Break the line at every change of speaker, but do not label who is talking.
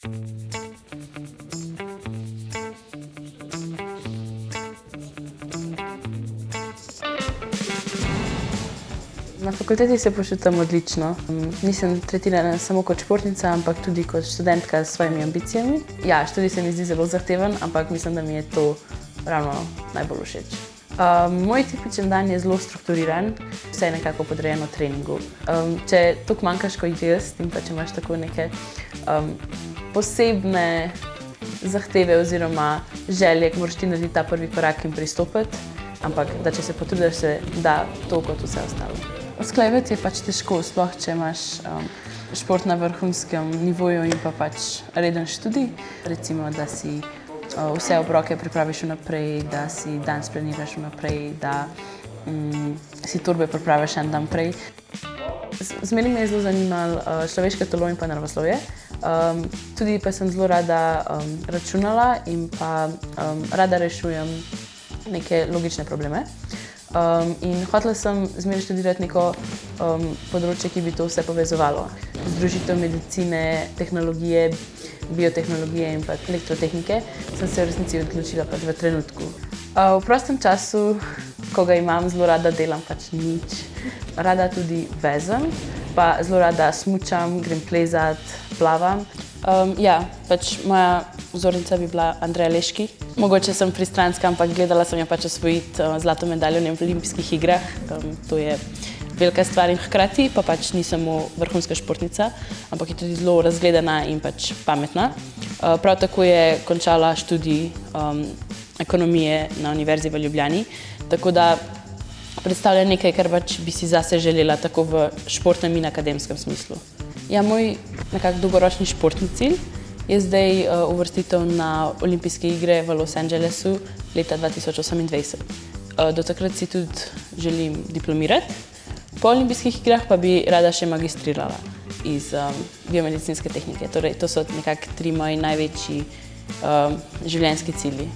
Na fakulteti se počutim odlično. Nisem tretirana samo kot športnica, ampak tudi kot študentka s svojimi ambicijami. Ja, študij se mi zdi zelo zahteven, ampak mislim, da mi je to ravno najbolj všeč. Moj tipičen dan je zelo strukturiran, vse je nekako podrejeno treningu. Če toliko manjkaš kot jaz in pa če imaš tako neke posebne zahteve oziroma želje, moraš ti narediti ta prvi korak in pristopiti, ampak da če se potrudiš, se da to kot vse ostalo. Usklajevati je pač težko, sploh če imaš šport na vrhunskem nivoju in pa pač reden študij. Recimo, da si vse obroke pripraviš vnaprej, da si dan splaniraš vnaprej, da si torbe pripraviš en dan prej. Zmeraj me je zelo zanimalo človeško telo in pa naravoslovje. Tudi pa sem zelo rada računala in pa rada rešujem neke logične probleme. In hotela sem zmeraj študirati neko področje, ki bi to vse povezovalo. Združitev medicine, tehnologije, biotehnologije in pa elektrotehnike sem se v resnici odločila pač v trenutku. V prostem času, ko ga imam, zelo rada delam pač nič. Rada tudi vezem, pa zelo rada smučam, grem plezat, plavam. Ja, pač moja vzornica bi bila Andreja Leški. Mogoče sem pristranska, ampak gledala sem jo pač osvojiti zlato medaljo na olimpijskih igrah. To je velika stvar in hkrati pa pač ni samo vrhunska športnica, ampak je tudi zelo razgledana in pač pametna. Prav tako je končala študij ekonomije na Univerzi v Ljubljani, tako da predstavlja nekaj, kar pač bi si zase želela tako v športnem in akademskem smislu. Ja, moj nekako dolgoročni športni cilj je zdaj uvrstitev na olimpijske igre v Los Angelesu leta 2028. Do takrat si tudi želim diplomirati. Po olimpijskih igrah pa bi rada še magistrirala iz biomedicinske tehnike. Torej, to so nekako 3 moji največji življenjski cilji.